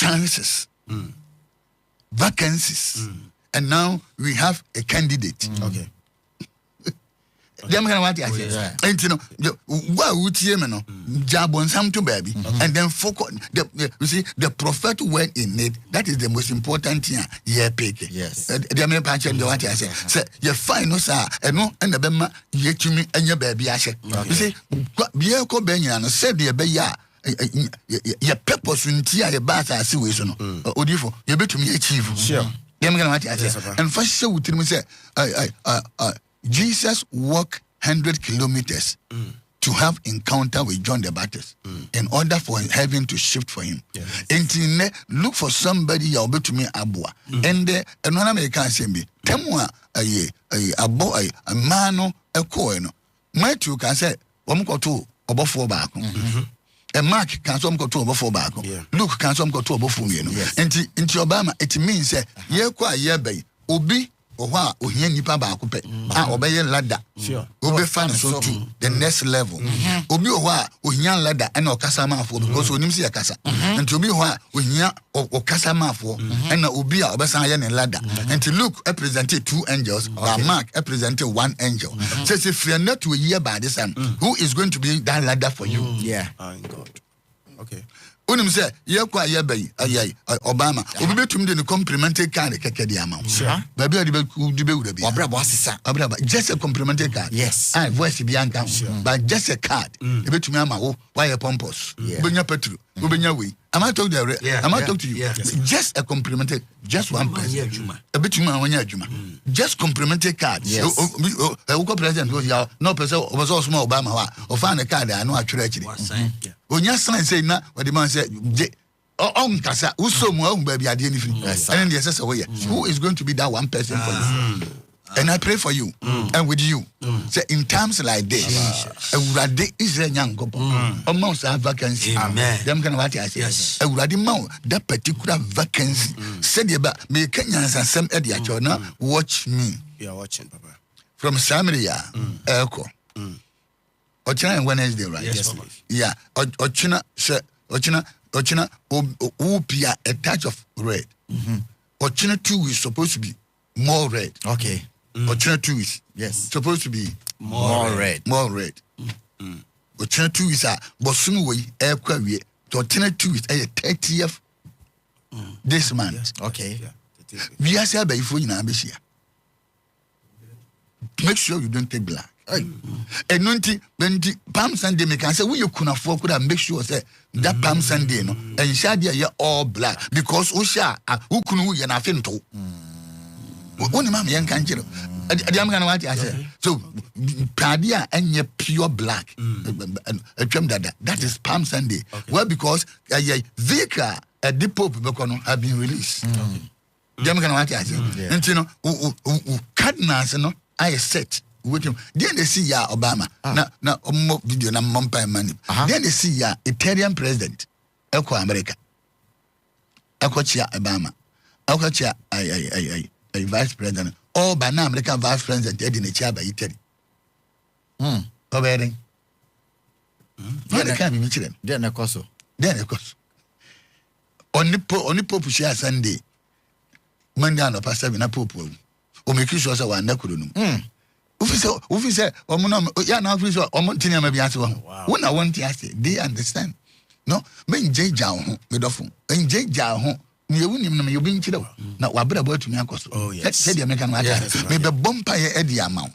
chances, vacancies, and now we have a candidate. Okay. Them kind of what I say. And you know, what would you know? Job on some to baby, and then focus. You see, the prophet word in it. That is the most important thing. Yeah, pick. Yes. The main patch and the what I say. Say you find no sir, and no, and the bema you to me and your baby. I say. You see, be a co Benyan said the be ya. Your purpose in tia your bath as you wish. Odifo, you bet to me achieve. Sure. Them kind of what I say. And first, so with him say, Jesus walked 100 kilometers to have encounter with John the Baptist in order for heaven to shift for him. And look for somebody you'll be to me abua. And one American say me, Temwa a boy, a mano, a coin. Matthew can say, Omko to above 4 back. And Mark can some go to above 4 back. Luke can some go to above 4. Into Obama, it means, ye qua ye bay, obi. Owa ohia nipa ba akopɛ obeye ladder obe fan so to the next level obi owa ohia ladder and okasa mafo because onim se yakasa and obi owa ohia okasa mafo and obi a obesan ye ne ladder and look represented 2 angels but Mark represented 1 angel says if you're not to hear by this time who is going to be that ladder for you God. Okay. Unim say ye kwa ye bay Obama obi betum de no complimentary card keke di amount baby odi be would be Obrabo asisa just a complimentary card voice bi anka but just a card e betumi ama wo why pompous benya petrol benya we am I talk to you just a complimentary just one person e betumi awanya adwuma just complimentary card we go president no person was small Obama wa o fan the card anu atwere akire onya sign say na what the man say on kasa usomu ahun baby ade ni free and the say we who is going to be that one person for you and I pray for you and with you say in times like this Ewurade Israel nyankopo amount of vacancy them kind of what I say Ewurade ma that particular vacancy said you ba me Kenyan sansem e dia cho na watch me you are watching papa from Samaria Eko Ochina and Wednesday, right? Yes, yeah. Ochina upia a touch of red. Ochina 2 is supposed to be more red. Okay. Ochina 2 is supposed to be more red. More red. Ochina 2 is a bosumu way air query. Ochina 2 is a 30th this month. Okay. We are said by before you know make sure you don't take black. And nunti Palm Sunday me can say we you could afford could make sure say that Palm Sunday no and shadia ya all black because usha who kunu ya na finto woni ma me yan kan jiro adiam kan what I say so padia enye pure black that is Palm Sunday well because Vika at the Pope bekono have been released adiam kan what I say and you know cardinals no I set with him. Then they see ya Obama. Na video na mompa money. Then they see ya Italian president. Eko America. Eko chia Obama. Eko chia a vice president. All by now American vice president in the chair by Italy. Obering. Then they can't be meeting them. Then of course. Only Pope share Sunday. Monday and pastor na Pope. O make sure say wa na kurunum. Ufi say omo ya na free so omo tinia ma biase wo wo na won ti ase they understand no me njeja ho me dofo njeja ho me ewunim na me yobi nchire na wabra bo atumi akoso say the American ma me be bompa ye edi amaw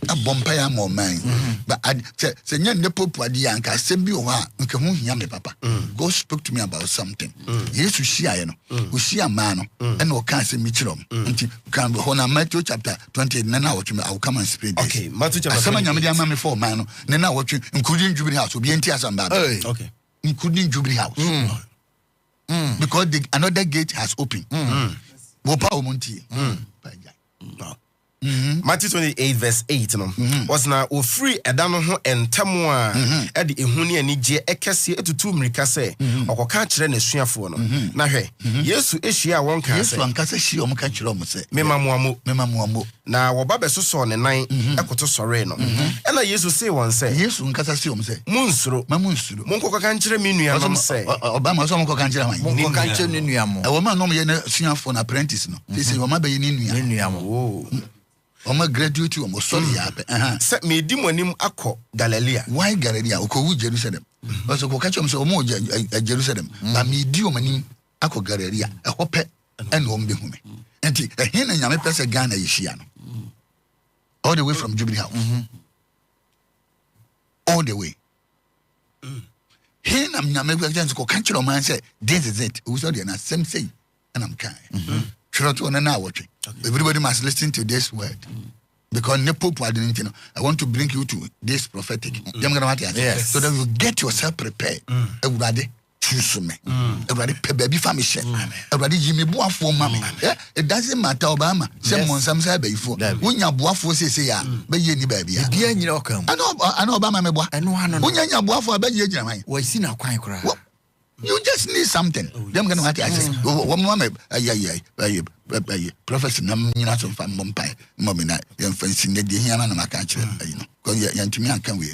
a bompa ya mo man but say nya ne popu adi anka say bi o ha nke ho hia me papa go speak to me about something yesu shia ye no o shia ma no and o kan say mi chirom nti kan ho na Matthew chapter 28 na watch me I will come and spread this okay Matthew chapter asama nya me dia ma me for man no na watch including Jubilee House obi enti asamba okay including Jubilee House because another gate has opened wopa omonti Matthew 28 verse 8 no was na o free edano ho entamo a e de ehuni ani je ekese etutu mrika se okoka kire na suafo no na hwe Yesu ehia won ka se Yesu ankasa hia om ka kire om se memamuamo na wo ba besoso ne nan ekoto sore no e na Yesu say won se Yesu ankasa hia om se munsuro monkoka kan kire me nuanom se obama so monkoka kan kire man monkoka kan kire ne nuamo e wo ma no me na suafo na apprentice no say wo ma be ye ne nuamo Oma graduate omo sorry ya pe se me di monim akọ Galilea. Why Galilea? Okowu Jerusalem. Because ko ka chom se omo Jerusalem. Ba me di omanim akọ Galilea. E hope en o mbe hume. Enti e na nyame pese Ghana yehia no. All the way from Jubilee House. All the way. He na nyame pese ko ka kire o man say this is it. We saw the na same say and I'm kind. Everybody must listen to this word. Because I want to bring you to this prophetic. Yes. So that you get yourself prepared. Everybody choose me. Everybody pay baby family share. Everybody Jimmy Boafo mama. It doesn't matter Obama. Someone some say before. When you Boafo say ya, be ye ni baby. Dear you know come. I know Obama me boa. I know when you Boafo be ye jamai. We see na kwan kra. You just need something. Them gonna what I say. One moment, prophecy. Nam you not from Mumbai. Momina, young fancy the Hiana and Macancha, you know. Because you're to me, I can we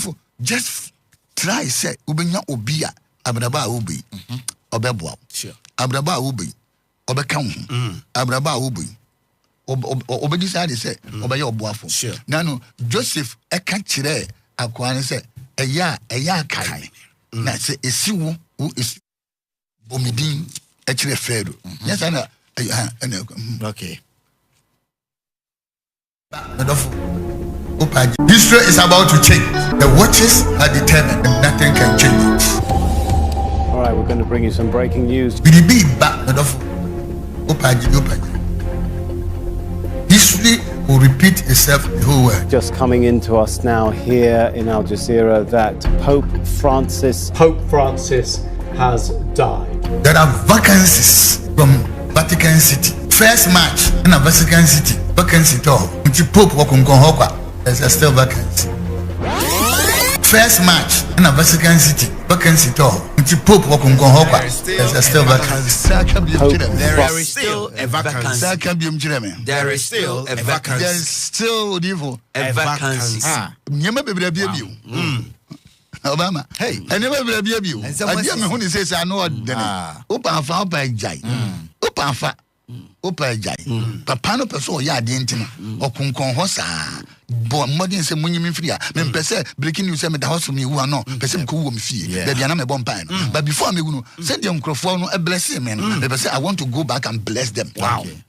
know. Just try say, Ubina Ubia, Abraba Ubi, Obebwa, Abraba Ubi, Obecam, Abraba Ubi, Obedisade say, Obey your boafo. Nano, Joseph, I can't chire, Aquan say. A ya kai. Na say esiwu who is bomidin actually fair. Yes, I know. Okay. History is about to change. The watches are determined and nothing can change it. All right, we're going to bring you some breaking news. History will repeat itself the whole world. Just coming into us now here in Al Jazeera that Pope Francis has died. There are vacancies from Vatican City. First March in a Vatican City, vacancy to Pope Wakunkonhokwa. There's still vacancy. First March in a Vatican City, vacancy to Pope Wakunkonhokwa. There's still vacancy. There is still a vacancy. There is still a vacancy. There is still a vacancy. Obama, hey, I never believe you. I didn't know who says I know what. Open for Jai. Open for Opajai. Papa no person ya dentina. Okunkon hosa. But modern say when you free. Men pese breaking news say me the house for me who are no. Pese ko wo me fie. Baby na me bon pan. But before me go send them microphone no a blessing me. They say I want to go back and bless them. Wow. Okay.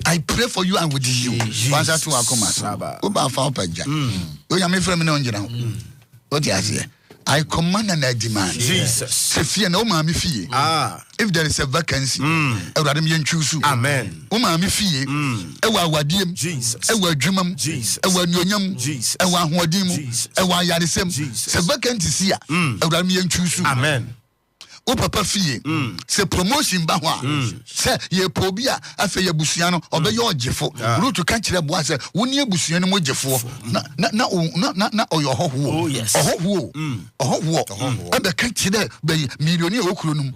I pray for you and with you. Once to akoma. Oba fa Opajai. O ya me frame me no njira. What you say? I command and I demand. Jesus. If there is a vacancy, amen. Ewa wadiem, Jesus. Ewa jumam, Jesus. Ewa nyonyam, Jesus. Ewa huadimu, Jesus. Ewa yarisem. Jesus. Se vacancy here. Amen. O papa fie se promotion ba ho a se ye pobia afa ye busua no obe ye ogefo root ka kire boa se woni abusua no mogefo na oyo hoho ohoho ebe ka kire be millionaire okuro num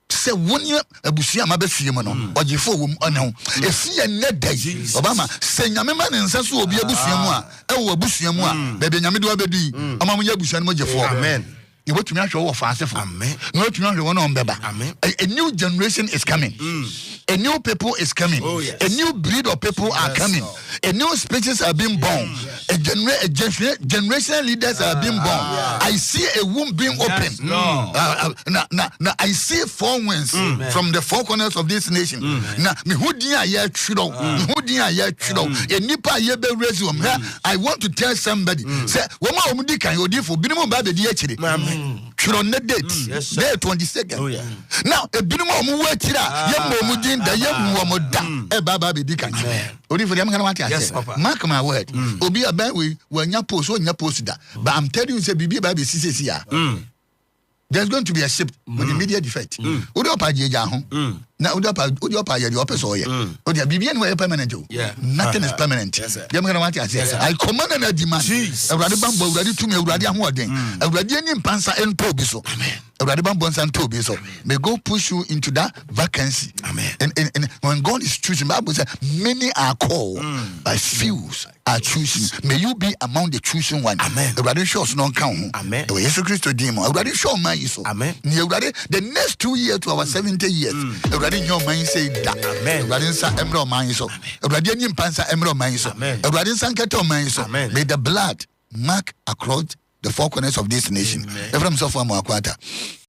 se woni abusua ma ba fie mo no ogefo wom ɔne efie ne dai obama se nyame ma ne nsa so obi abusua mu a ewo abusua mu a be nyame do abedi ama mo ye abusua no mogefo amen. You want to make sure fast. Amen. Not to know one on Beba. Amen. A new generation is coming. A new people is coming. Oh, yes. A new breed of people are coming. A new species are being born. A generational leaders are being born. I see a womb being opened. Now I see 4 winds from the 4 corners of this nation. Now me who dia ya chudo. A nipa ye be resume. I want to tell somebody. Say, "Woma omudi kan odi fo binimu ba be di akire." On the date, day 22nd. Oh, yeah. Now, a bit more work, yes, mark my word. Obi a bad way when you post that. But I'm telling you, say, Bibi Baby, there's going to be a shift with immediate effect. Udopa jeja ho. Na udopa ye the opposite oye. Odia bibia no permanent. Nothing is permanent. Dem gonna what I say. I command and I demand. Awurade bambo awurade tumi awurade ahoden. Awurade ani mpansa ento bi so. Awurade bambo nsa ento bi so. May God push you into that vacancy. Amen. And when God is choosing, Bible says many are called, but few are choosing. May you be among the choosing one. Amen. Awurade show us non count. Amen. Jesus Christ demon. Awurade show man so. Amen. The next 2 years to our 70 years. Awurade your man say that. Amen. Awurade nsa emro man so. Awurade ani mpansa emro man so. Awurade nsa nketo man so. May the blood mark across the four corners of this nation. Ever himself Amoako Atta.